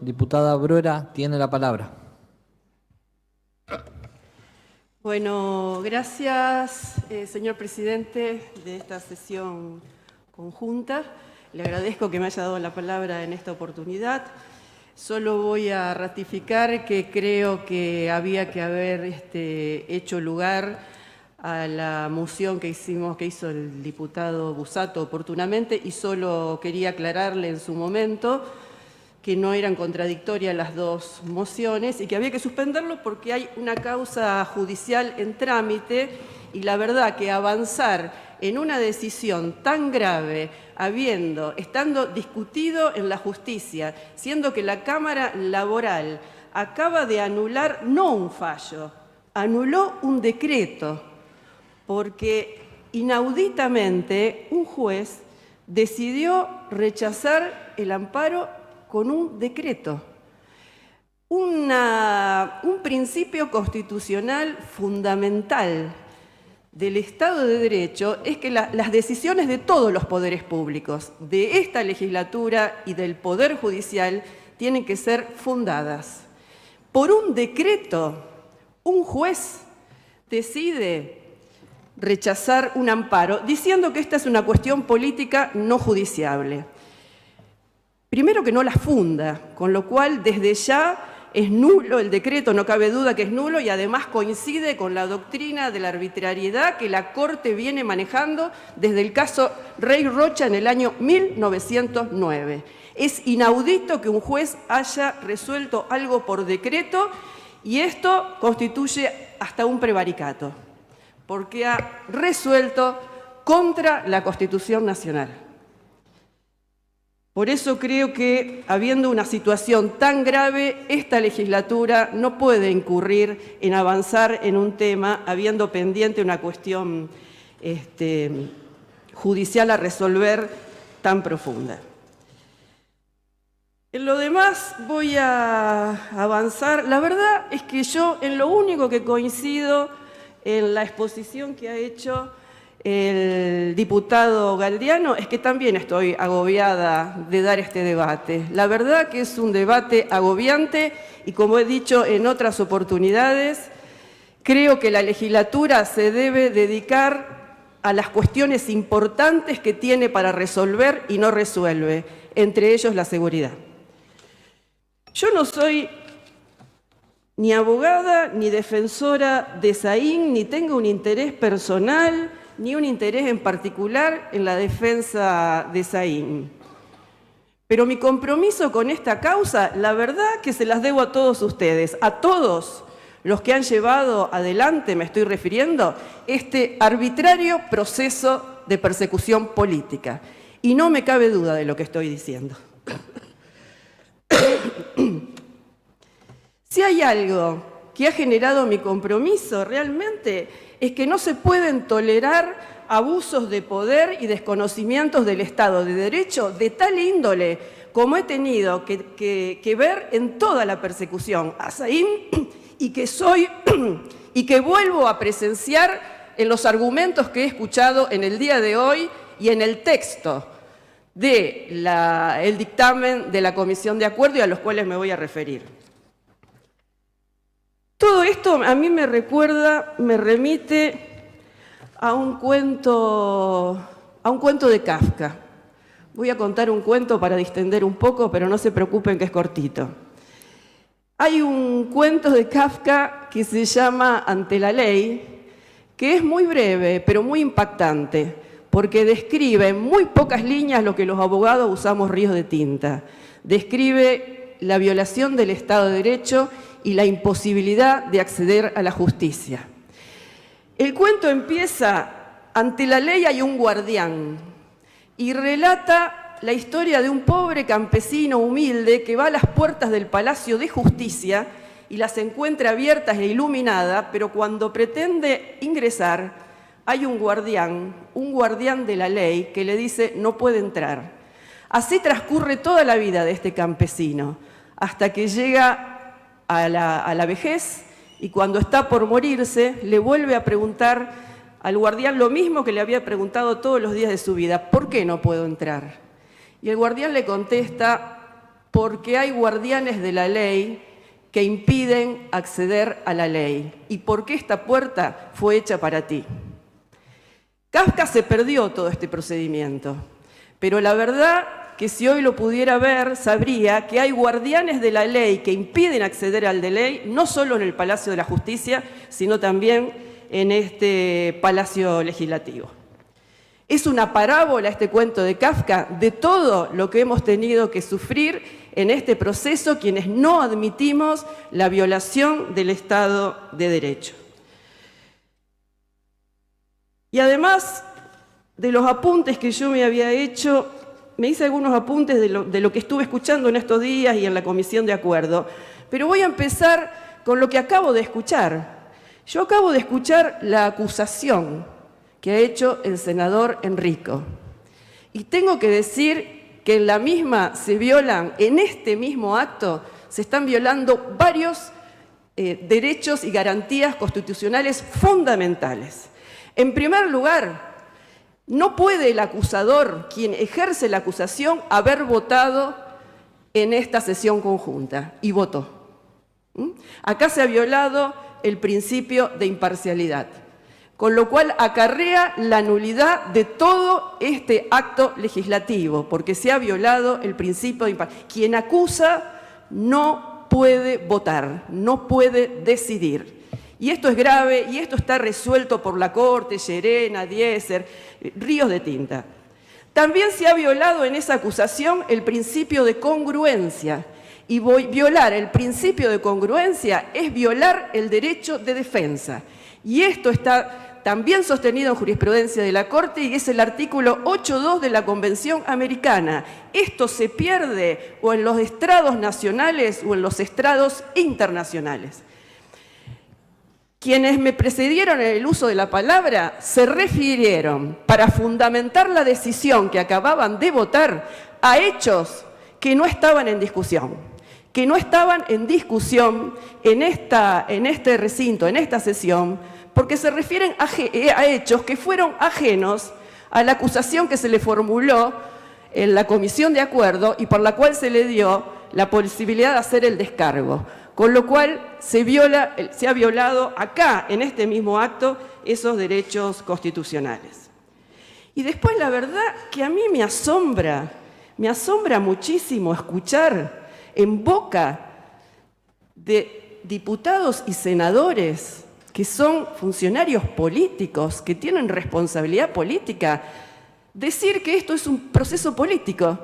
Diputada Bruera, tiene la palabra. Bueno, gracias, señor presidente de esta sesión conjunta. Le agradezco que me haya dado la palabra en esta oportunidad. Solo voy a ratificar que creo que había que haber hecho lugar a la moción que hizo el diputado Busato oportunamente, y solo quería aclararle en su momento que no eran contradictorias las dos mociones y que había que suspenderlo porque hay una causa judicial en trámite, y la verdad que avanzar en una decisión tan grave, estando discutido en la justicia, siendo que la Cámara Laboral acaba de anular no un fallo, anuló un decreto, porque inauditamente un juez decidió rechazar el amparo con un decreto. Un principio constitucional fundamental del Estado de Derecho es que las decisiones de todos los poderes públicos, de esta legislatura y del Poder Judicial, tienen que ser fundadas. Por un decreto, un juez decide rechazar un amparo, diciendo que esta es una cuestión política no judiciable. Primero, que no la funda, con lo cual desde ya es nulo el decreto, no cabe duda que es nulo, y además coincide con la doctrina de la arbitrariedad que la Corte viene manejando desde el caso Rey Rocha en el año 1909. Es inaudito que un juez haya resuelto algo por decreto, y esto constituye hasta un prevaricato, porque ha resuelto contra la Constitución Nacional. Por eso creo que, habiendo una situación tan grave, esta legislatura no puede incurrir en avanzar en un tema, habiendo pendiente una cuestión judicial a resolver tan profunda. En lo demás voy a avanzar. La verdad es que yo, en lo único que coincido en la exposición que ha hecho el diputado Galdiano, es que también estoy agobiada de dar este debate. La verdad que es un debate agobiante, y como he dicho en otras oportunidades, creo que la legislatura se debe dedicar a las cuestiones importantes que tiene para resolver y no resuelve, entre ellos la seguridad. Yo no soy ni abogada ni defensora de Saín, ni tengo un interés personal ni un interés en particular en la defensa de Saín. Pero mi compromiso con esta causa, la verdad que se las debo a todos ustedes, a todos los que han llevado adelante, me estoy refiriendo, este arbitrario proceso de persecución política. Y no me cabe duda de lo que estoy diciendo. Si hay algo que ha generado mi compromiso realmente, es que no se pueden tolerar abusos de poder y desconocimientos del Estado de Derecho de tal índole como he tenido que ver en toda la persecución a Saín, y que vuelvo a presenciar en los argumentos que he escuchado en el día de hoy y en el texto del dictamen de la Comisión de Acuerdo, y a los cuales me voy a referir. Todo esto a mí me remite a un cuento de Kafka. Voy a contar un cuento para distender un poco, pero no se preocupen que es cortito. Hay un cuento de Kafka que se llama Ante la ley, que es muy breve, pero muy impactante, porque describe en muy pocas líneas lo que los abogados usamos ríos de tinta. Describe la violación del Estado de Derecho y la imposibilidad de acceder a la justicia. El cuento empieza: ante la ley hay un guardián, y relata la historia de un pobre campesino humilde que va a las puertas del Palacio de Justicia y las encuentra abiertas e iluminadas, pero cuando pretende ingresar hay un guardián de la ley que le dice no puede entrar. Así transcurre toda la vida de este campesino, hasta que llega a la vejez, y cuando está por morirse le vuelve a preguntar al guardián lo mismo que le había preguntado todos los días de su vida: ¿por qué no puedo entrar? Y el guardián le contesta: porque hay guardianes de la ley que impiden acceder a la ley y porque esta puerta fue hecha para ti. Kafka se perdió todo este procedimiento, pero la verdad que si hoy lo pudiera ver, sabría que hay guardianes de la ley que impiden acceder al de ley, no solo en el Palacio de la Justicia, sino también en este Palacio Legislativo. Es una parábola este cuento de Kafka de todo lo que hemos tenido que sufrir en este proceso quienes no admitimos la violación del Estado de Derecho. Y además de los apuntes que yo me había hecho, me hice algunos apuntes de lo que estuve escuchando en estos días y en la Comisión de Acuerdo. Pero voy a empezar con lo que acabo de escuchar. Yo acabo de escuchar la acusación que ha hecho el senador Enrico. Y tengo que decir que en la misma se violan, en este mismo acto, se están violando varios derechos y garantías constitucionales fundamentales. En primer lugar, no puede el acusador, quien ejerce la acusación, haber votado en esta sesión conjunta, y votó. Acá se ha violado el principio de imparcialidad, con lo cual acarrea la nulidad de todo este acto legislativo, porque se ha violado el principio de imparcialidad. Quien acusa no puede votar, no puede decidir. Y esto es grave, y esto está resuelto por la Corte, Llerena, Dieser, ríos de tinta. También se ha violado en esa acusación el principio de congruencia. Y violar el principio de congruencia es violar el derecho de defensa. Y esto está también sostenido en jurisprudencia de la Corte y es el artículo 8.2 de la Convención Americana. Esto se pierde o en los estrados nacionales o en los estrados internacionales. Quienes me precedieron en el uso de la palabra se refirieron, para fundamentar la decisión que acababan de votar, a hechos que no estaban en discusión, en este recinto, en esta sesión, porque se refieren a hechos que fueron ajenos a la acusación que se le formuló en la Comisión de Acuerdo y por la cual se le dio la posibilidad de hacer el descargo. Con lo cual se ha violado acá, en este mismo acto, esos derechos constitucionales. Y después la verdad que a mí me asombra muchísimo escuchar en boca de diputados y senadores que son funcionarios políticos, que tienen responsabilidad política, decir que esto es un proceso político.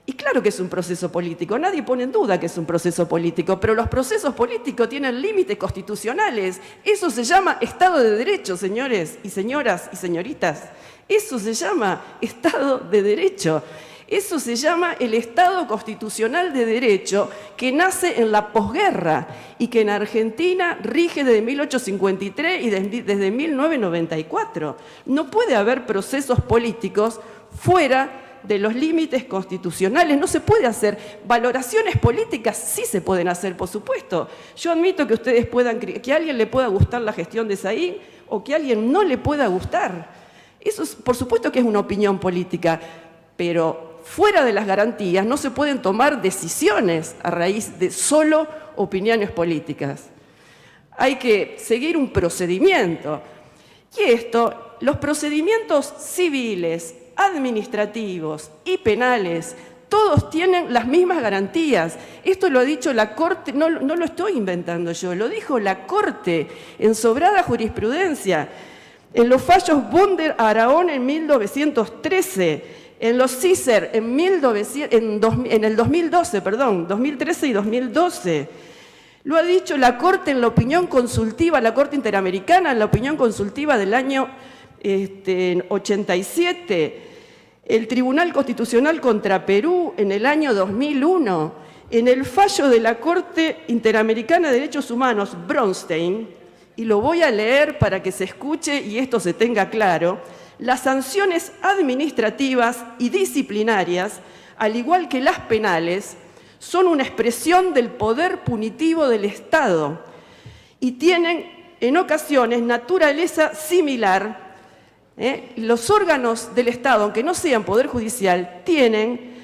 Y claro que es un proceso político, nadie pone en duda que es un proceso político, pero los procesos políticos tienen límites constitucionales. Eso se llama Estado de Derecho, señores y señoras y señoritas. Eso se llama Estado de Derecho. Eso se llama el Estado constitucional de derecho que nace en la posguerra y que en Argentina rige desde 1853 y desde 1994. No puede haber procesos políticos fuera de los límites constitucionales, no se puede hacer. Valoraciones políticas sí se pueden hacer, por supuesto. Yo admito que ustedes que a alguien le pueda gustar la gestión de Saín o que a alguien no le pueda gustar. Eso es, por supuesto que es una opinión política, pero fuera de las garantías no se pueden tomar decisiones a raíz de solo opiniones políticas. Hay que seguir un procedimiento. Y los procedimientos civiles, administrativos y penales, todos tienen las mismas garantías. Esto lo ha dicho la Corte, no lo estoy inventando yo, lo dijo la Corte en sobrada jurisprudencia, en los fallos Bonder Araón en 1913, en los Cicer en el 2012, 2013 y 2012. Lo ha dicho la Corte en la opinión consultiva, la Corte Interamericana, en la opinión consultiva del año 87, el Tribunal Constitucional contra Perú en el año 2001, en el fallo de la Corte Interamericana de Derechos Humanos, Bronstein, y lo voy a leer para que se escuche y esto se tenga claro, las sanciones administrativas y disciplinarias, al igual que las penales, son una expresión del poder punitivo del Estado y tienen en ocasiones naturaleza similar. Los órganos del Estado, aunque no sean poder judicial, tienen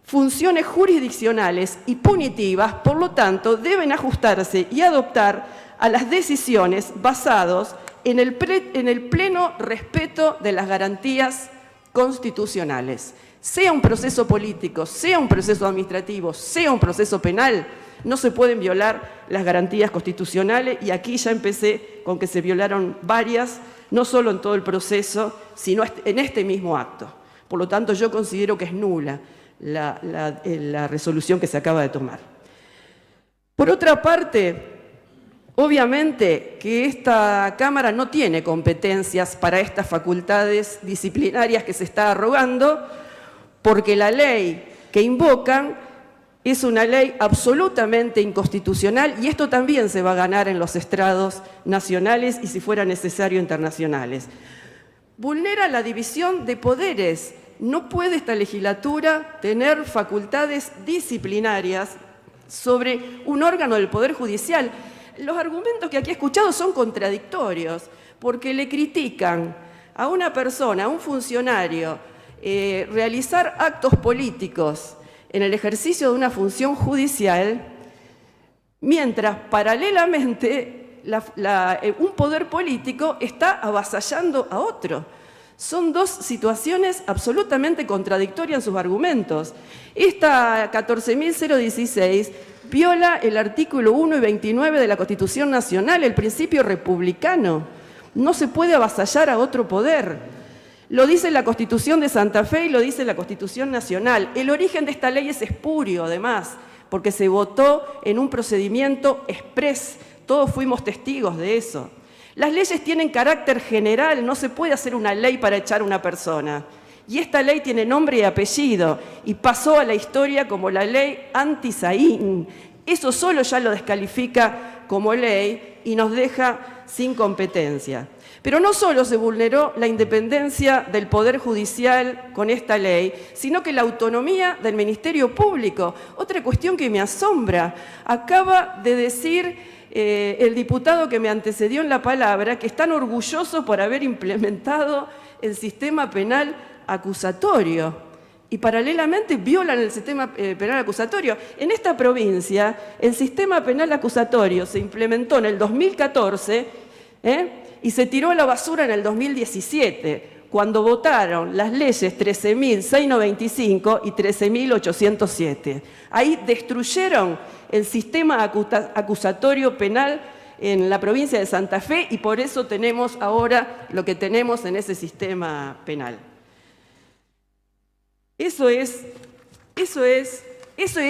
funciones jurisdiccionales y punitivas, por lo tanto, deben ajustarse y adoptar a las decisiones basadas en el pleno respeto de las garantías constitucionales. Sea un proceso político, sea un proceso administrativo, sea un proceso penal, no se pueden violar las garantías constitucionales, y aquí ya empecé con que se violaron varias, no solo en todo el proceso, sino en este mismo acto. Por lo tanto, yo considero que es nula la resolución que se acaba de tomar. Por otra parte, obviamente que esta Cámara no tiene competencias para estas facultades disciplinarias que se está arrogando, porque la ley que invocan es una ley absolutamente inconstitucional, y esto también se va a ganar en los estrados nacionales y, si fuera necesario, internacionales. Vulnera la división de poderes. No puede esta legislatura tener facultades disciplinarias sobre un órgano del Poder Judicial. Los argumentos que aquí he escuchado son contradictorios, porque le critican a una persona, a un funcionario, realizar actos políticos en el ejercicio de una función judicial, mientras paralelamente un poder político está avasallando a otro. Son dos situaciones absolutamente contradictorias en sus argumentos. Esta 14.016 viola el artículo 1 y 29 de la Constitución Nacional, el principio republicano. No se puede avasallar a otro poder. Lo dice la Constitución de Santa Fe y lo dice la Constitución Nacional. El origen de esta ley es espurio, además, porque se votó en un procedimiento exprés. Todos fuimos testigos de eso. Las leyes tienen carácter general, no se puede hacer una ley para echar a una persona. Y esta ley tiene nombre y apellido, y pasó a la historia como la ley Anti-Saín. Eso solo ya lo descalifica como ley y nos deja sin competencia. Pero no solo se vulneró la independencia del Poder Judicial con esta ley, sino que la autonomía del Ministerio Público. Otra cuestión que me asombra. Acaba de decir el diputado que me antecedió en la palabra que están orgullosos por haber implementado el sistema penal acusatorio, y paralelamente violan el sistema penal acusatorio. En esta provincia, el sistema penal acusatorio se implementó en el 2014, y se tiró a la basura en el 2017, cuando votaron las leyes 13.695 y 13.807. Ahí destruyeron el sistema acusatorio penal en la provincia de Santa Fe, y por eso tenemos ahora lo que tenemos en ese sistema penal. Eso es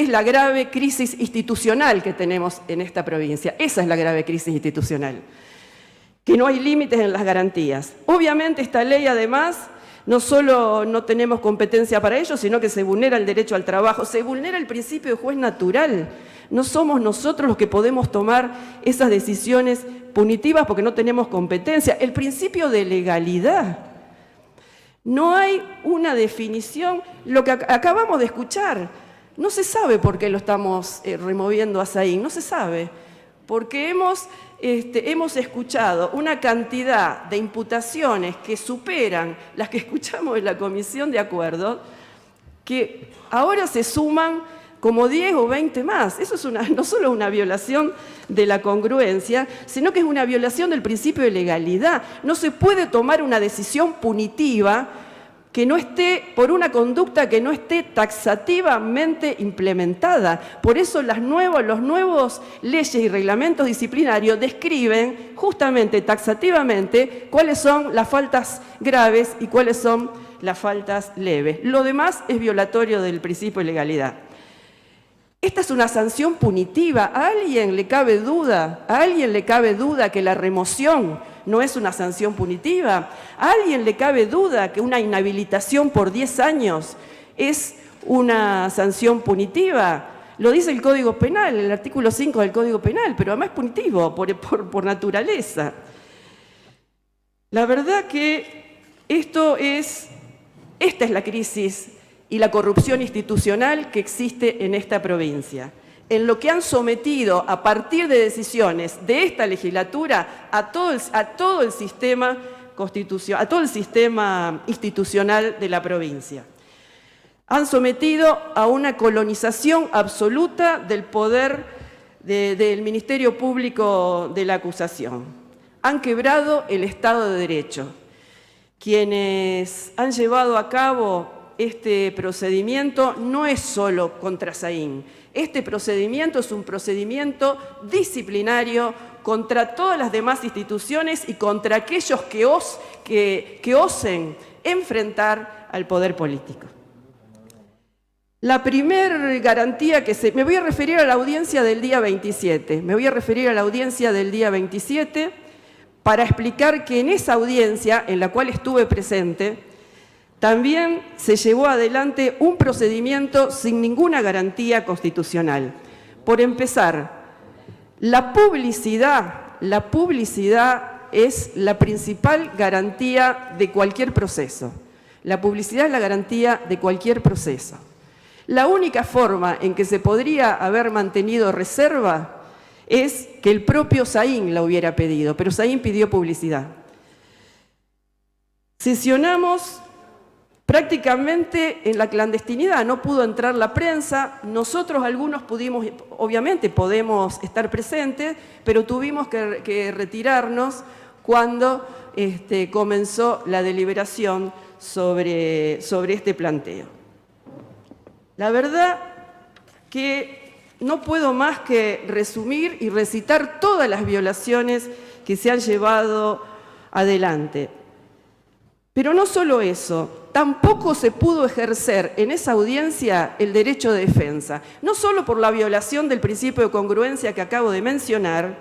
la grave crisis institucional que tenemos en esta provincia. Esa es la grave crisis institucional, que no hay límites en las garantías. Obviamente esta ley, además, no solo no tenemos competencia para ello, sino que se vulnera el derecho al trabajo, se vulnera el principio de juez natural. No somos nosotros los que podemos tomar esas decisiones punitivas porque no tenemos competencia. El principio de legalidad. No hay una definición. Lo que acabamos de escuchar, no se sabe por qué lo estamos removiendo a Saín, no se sabe. Porque hemos escuchado una cantidad de imputaciones que superan las que escuchamos en la Comisión de Acuerdos, que ahora se suman como 10 o 20 más. Eso es no solo una violación de la congruencia, sino que es una violación del principio de legalidad. No se puede tomar una decisión punitiva que no esté, por una conducta que no esté taxativamente implementada. Por eso los nuevos leyes y reglamentos disciplinarios describen justamente taxativamente cuáles son las faltas graves y cuáles son las faltas leves. Lo demás es violatorio del principio de legalidad. Esta es una sanción punitiva. ¿A alguien le cabe duda? ¿A alguien le cabe duda que la remoción no es una sanción punitiva? ¿A alguien le cabe duda que una inhabilitación por 10 años es una sanción punitiva? Lo dice el Código Penal, el artículo 5 del Código Penal, pero además es punitivo por naturaleza. La verdad que esta es la crisis y la corrupción institucional que existe en esta provincia, en lo que han sometido a partir de decisiones de esta legislatura a todo el sistema institucional de la provincia. han sometido a una colonización absoluta del poder del Ministerio Público de la acusación. Han quebrado el Estado de Derecho. Quienes han llevado a cabo este procedimiento no es solo contra Saín. Este procedimiento es un procedimiento disciplinario contra todas las demás instituciones y contra aquellos que osen enfrentar al poder político. La primer garantía me voy a referir a la audiencia del día 27. Me voy a referir a la audiencia del día 27 para explicar que en esa audiencia, en la cual estuve presente, también se llevó adelante un procedimiento sin ninguna garantía constitucional. Por empezar, la publicidad es la principal garantía de cualquier proceso. La publicidad es la garantía de cualquier proceso. La única forma en que se podría haber mantenido reserva es que el propio Saín la hubiera pedido, pero Saín pidió publicidad. Sesionamos prácticamente en la clandestinidad, no pudo entrar la prensa, nosotros algunos pudimos, obviamente podemos estar presentes, pero tuvimos que retirarnos cuando comenzó la deliberación sobre este planteo. La verdad que no puedo más que resumir y recitar todas las violaciones que se han llevado adelante. Pero no solo eso, tampoco se pudo ejercer en esa audiencia el derecho de defensa, no solo por la violación del principio de congruencia que acabo de mencionar,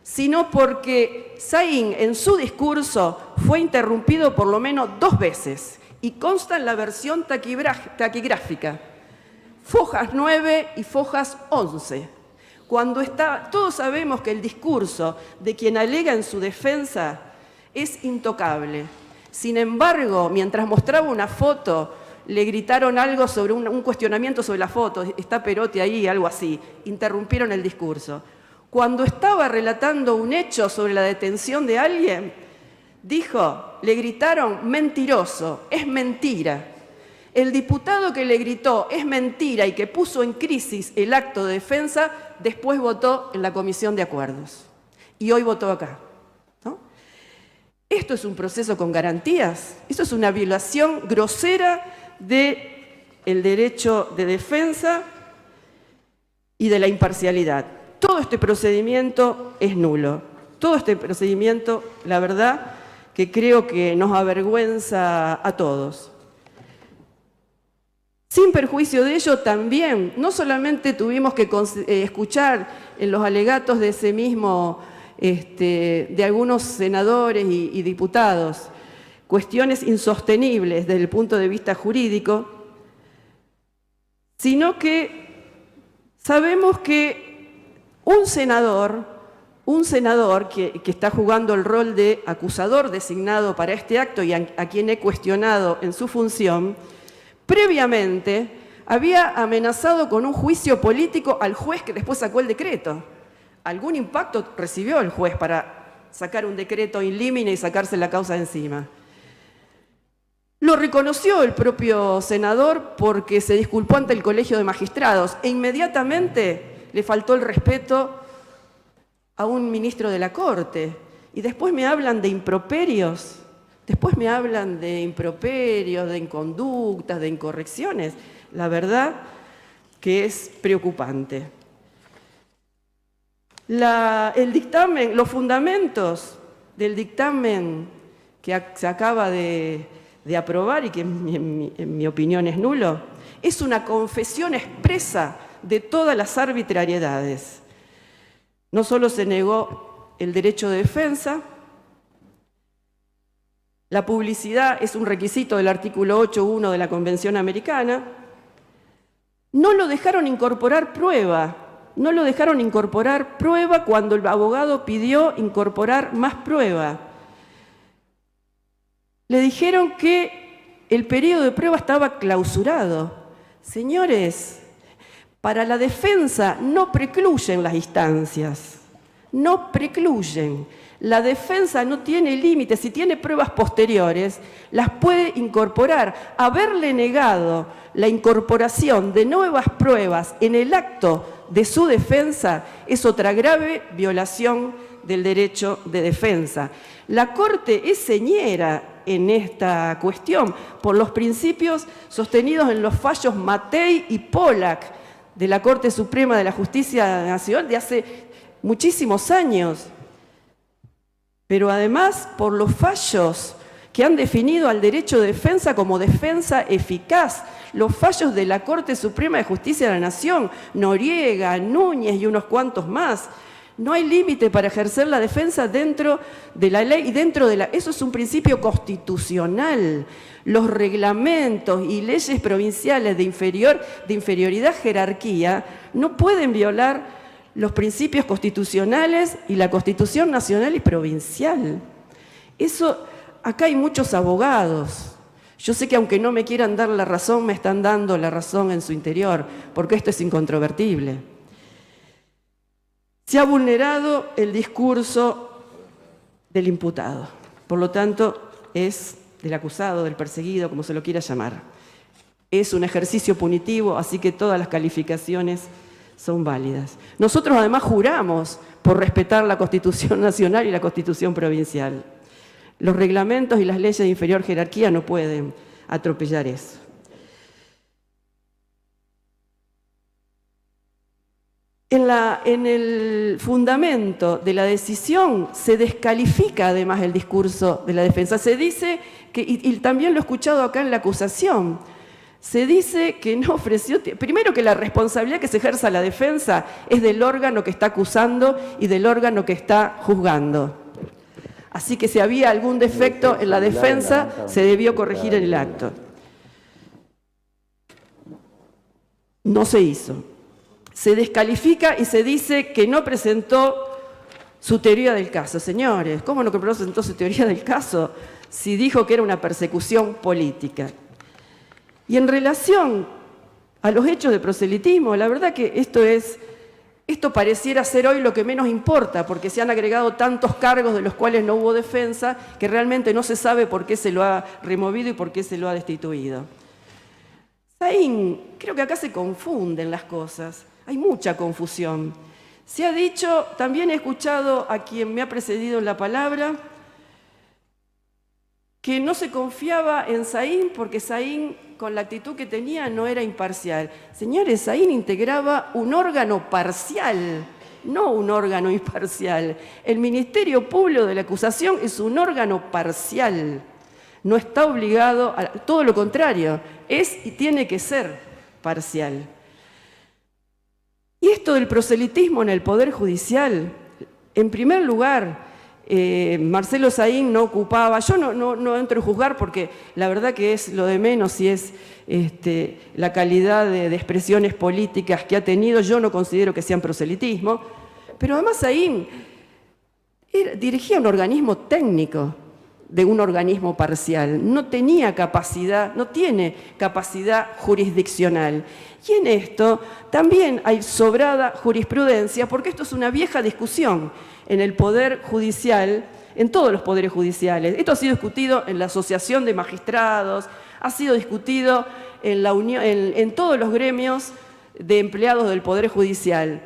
sino porque Saín en su discurso fue interrumpido por lo menos 2 veces y consta en la versión taquigráfica, fojas 9 y fojas 11. Todos sabemos que el discurso de quien alega en su defensa es intocable. Sin embargo, mientras mostraba una foto, le gritaron algo sobre un cuestionamiento sobre la foto, está Perotti ahí, algo así, interrumpieron el discurso. Cuando estaba relatando un hecho sobre la detención de alguien, le gritaron mentiroso, es mentira. El diputado que le gritó es mentira y que puso en crisis el acto de defensa, después votó en la Comisión de Acuerdos. Y hoy votó acá. ¿No? Esto es un proceso con garantías. Esto es una violación grosera del derecho de defensa y de la imparcialidad. Todo este procedimiento es nulo. Todo este procedimiento, la verdad, que creo que nos avergüenza a todos. Sin perjuicio de ello, también, no solamente tuvimos que escuchar en los alegatos de ese mismo, de algunos senadores y diputados, cuestiones insostenibles desde el punto de vista jurídico, sino que sabemos que un senador que está jugando el rol de acusador designado para este acto y a quien he cuestionado en su función, previamente había amenazado con un juicio político al juez que después sacó el decreto. Algún impacto recibió el juez para sacar un decreto in limine y sacarse la causa de encima. Lo reconoció el propio senador porque se disculpó ante el Colegio de Magistrados e inmediatamente le faltó el respeto a un ministro de la Corte. Y después me hablan de improperios. Después me hablan de improperios, de inconductas, de incorrecciones. La verdad que es preocupante. El dictamen, los fundamentos del dictamen que se acaba de aprobar y que en mi opinión es nulo, es una confesión expresa de todas las arbitrariedades. No solo se negó el derecho de defensa, la publicidad es un requisito del artículo 8.1 de la Convención Americana, no lo dejaron incorporar prueba, cuando el abogado pidió incorporar más prueba. Le dijeron que el periodo de prueba estaba clausurado. Señores, para la defensa no precluyen las instancias, no precluyen. La defensa no tiene límites, si tiene pruebas posteriores, las puede incorporar. Haberle negado la incorporación de nuevas pruebas en el acto de su defensa es otra grave violación del derecho de defensa. La Corte es señera en esta cuestión por los principios sostenidos en los fallos Matei y Pollack de la Corte Suprema de la Justicia Nacional de hace muchísimos años, pero además por los fallos que han definido al derecho de defensa como defensa eficaz, los fallos de la Corte Suprema de Justicia de la Nación, Noriega, Núñez y unos cuantos más. No hay límite para ejercer la defensa dentro de la ley y dentro de la... Eso es un principio constitucional. Los reglamentos y leyes provinciales de inferioridad jerarquía no pueden violar los principios constitucionales y la Constitución nacional y provincial. Eso, acá hay muchos abogados. Yo sé que aunque no me quieran dar la razón, me están dando la razón en su interior, porque esto es incontrovertible. Se ha vulnerado el discurso del imputado. Por lo tanto, es del acusado, del perseguido, como se lo quiera llamar. Es un ejercicio punitivo, así que todas las calificaciones son válidas. Nosotros además juramos por respetar la Constitución Nacional y la Constitución Provincial. Los reglamentos y las leyes de inferior jerarquía no pueden atropellar eso. En el fundamento de la decisión se descalifica además el discurso de la defensa. Se dice, y también lo he escuchado acá en la acusación, se dice que no ofreció... Primero que la responsabilidad que se ejerza la defensa es del órgano que está acusando y del órgano que está juzgando. Así que si había algún defecto en la defensa, se debió corregir en el acto. No se hizo. Se descalifica y se dice que no presentó su teoría del caso. Señores, ¿cómo no presentó su teoría del caso si dijo que era una persecución política? Y en relación a los hechos de proselitismo, la verdad que esto pareciera ser hoy lo que menos importa, porque se han agregado tantos cargos de los cuales no hubo defensa, que realmente no se sabe por qué se lo ha removido y por qué se lo ha destituido. Saín, creo que acá se confunden las cosas, hay mucha confusión. Se ha dicho, también he escuchado a quien me ha precedido en la palabra, que no se confiaba en Saín porque Saín, con la actitud que tenía, no era imparcial. Señores, Saín integraba un órgano parcial, no un órgano imparcial. El Ministerio Público de la Acusación es un órgano parcial. No está obligado a... Todo lo contrario, es y tiene que ser parcial. Y esto del proselitismo en el Poder Judicial, en primer lugar... Marcelo Saín no ocupaba, yo no entro a juzgar porque la verdad que es lo de menos si es la calidad de expresiones políticas que ha tenido, yo no considero que sean proselitismo, pero además Saín dirigía un organismo técnico de un organismo parcial, no tenía capacidad, no tiene capacidad jurisdiccional. Y en esto también hay sobrada jurisprudencia, porque esto es una vieja discusión en el Poder Judicial, en todos los poderes judiciales. Esto ha sido discutido en la Asociación de Magistrados, ha sido discutido en todos los gremios de empleados del Poder Judicial.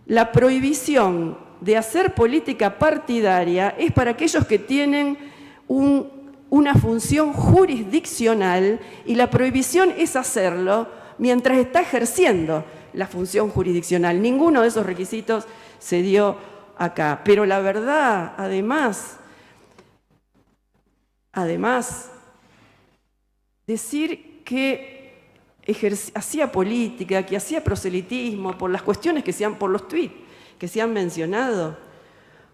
La prohibición de hacer política partidaria es para aquellos que tienen una función jurisdiccional y la prohibición es hacerlo mientras está ejerciendo la función jurisdiccional. Ninguno de esos requisitos se dio acá. Pero la verdad, además, decir que hacía política, que hacía proselitismo por las cuestiones por los tuits que se han mencionado,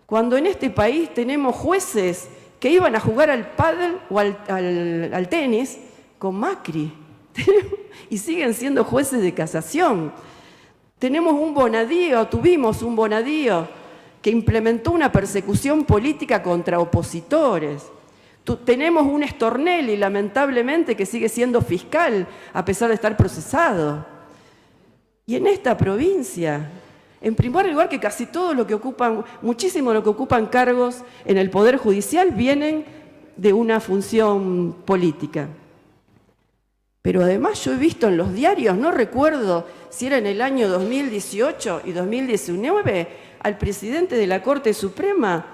cuando en este país tenemos jueces que iban a jugar al pádel o al tenis con Macri y siguen siendo jueces de casación. Tuvimos un Bonadío que implementó una persecución política contra opositores. Tenemos un Stornelli, lamentablemente, que sigue siendo fiscal a pesar de estar procesado. Y en esta provincia, En primer lugar, que casi todo lo que ocupan, muchísimo lo que ocupan cargos en el Poder Judicial vienen de una función política. Pero además yo he visto en los diarios, no recuerdo si era en el año 2018 y 2019, al presidente de la Corte Suprema,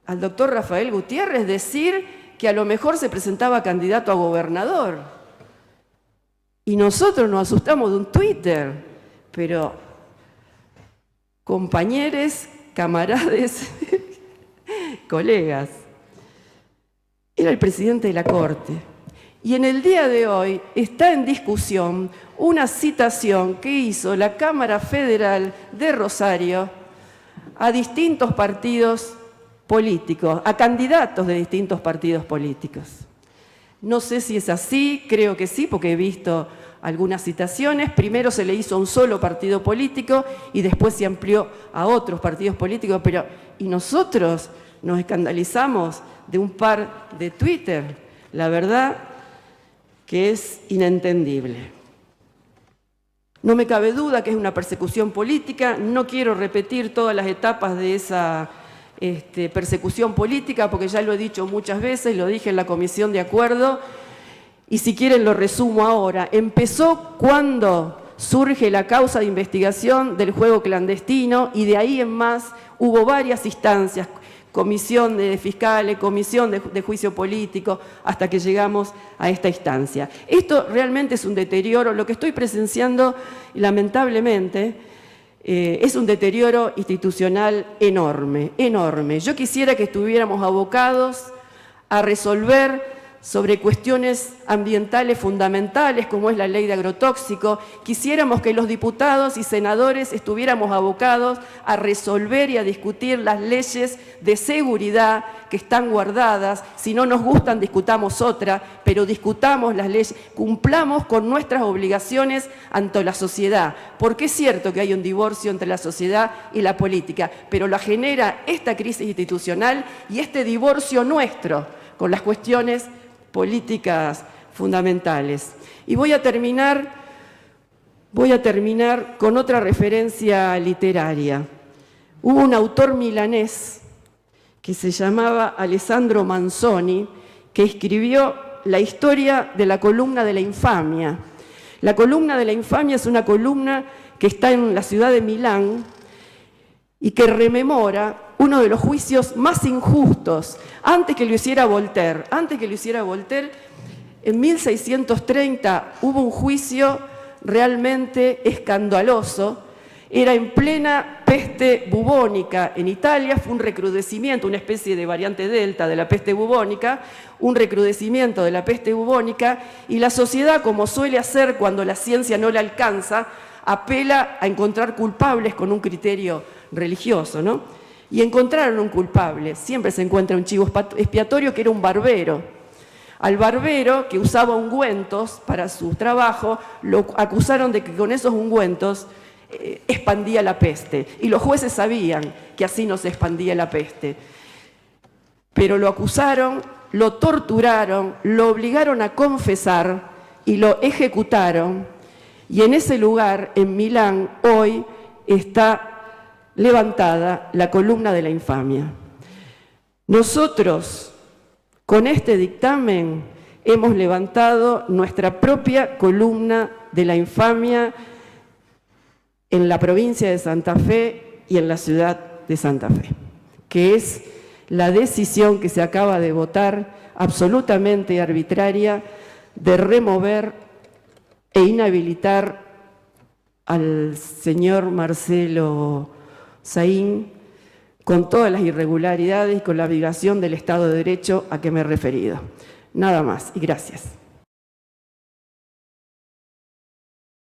al doctor Rafael Gutiérrez, decir que a lo mejor se presentaba candidato a gobernador. Y nosotros nos asustamos de un Twitter, pero compañeros, camaradas, colegas, era el presidente de la Corte. Y en el día de hoy está en discusión una citación que hizo la Cámara Federal de Rosario a distintos partidos políticos, a candidatos de distintos partidos políticos. No sé si es así, creo que sí, porque he visto algunas citaciones. Primero se le hizo a un solo partido político y después se amplió a otros partidos políticos, y nosotros nos escandalizamos de un par de Twitter. La verdad que es inentendible. No me cabe duda que es una persecución política. No quiero repetir todas las etapas de esa persecución política, porque ya lo he dicho muchas veces, lo dije en la comisión de acuerdo, y si quieren lo resumo ahora. Empezó cuando surge la causa de investigación del juego clandestino, y de ahí en más hubo varias instancias, comisión de fiscales, comisión de juicio político, hasta que llegamos a esta instancia. Esto realmente es un deterioro. Lo que estoy presenciando, lamentablemente, es un deterioro institucional enorme, enorme. Yo quisiera que estuviéramos abocados a resolver sobre cuestiones ambientales fundamentales, como es la ley de agrotóxicos. Quisiéramos que los diputados y senadores estuviéramos abocados a resolver y a discutir las leyes de seguridad que están guardadas. Si no nos gustan, discutamos otra, pero discutamos las leyes, cumplamos con nuestras obligaciones ante la sociedad, porque es cierto que hay un divorcio entre la sociedad y la política, pero la genera esta crisis institucional y este divorcio nuestro con las cuestiones políticas fundamentales. Y voy a terminar con otra referencia literaria. Hubo un autor milanés que se llamaba Alessandro Manzoni, que escribió la historia de la columna de la infamia. La columna de la infamia es una columna que está en la ciudad de Milán y que rememora uno de los juicios más injustos, antes que lo hiciera Voltaire. En 1630 hubo un juicio realmente escandaloso. Era en plena peste bubónica en Italia, fue un recrudecimiento, una especie de variante delta de la peste bubónica, un recrudecimiento de la peste bubónica, y la sociedad, como suele hacer cuando la ciencia no le alcanza, apela a encontrar culpables con un criterio religioso, ¿no? Y encontraron un culpable. Siempre se encuentra un chivo expiatorio, que era un barbero. Al barbero, que usaba ungüentos para su trabajo, lo acusaron de que con esos ungüentos expandía la peste. Y los jueces sabían que así no se expandía la peste. Pero lo acusaron, lo torturaron, lo obligaron a confesar y lo ejecutaron. Y en ese lugar, en Milán, hoy está levantada la columna de la infamia. Nosotros, con este dictamen, hemos levantado nuestra propia columna de la infamia en la provincia de Santa Fe y en la ciudad de Santa Fe, que es la decisión que se acaba de votar, absolutamente arbitraria, de remover e inhabilitar al señor Marcelo Saín con todas las irregularidades y con la violación del Estado de Derecho a que me he referido. Nada más y gracias.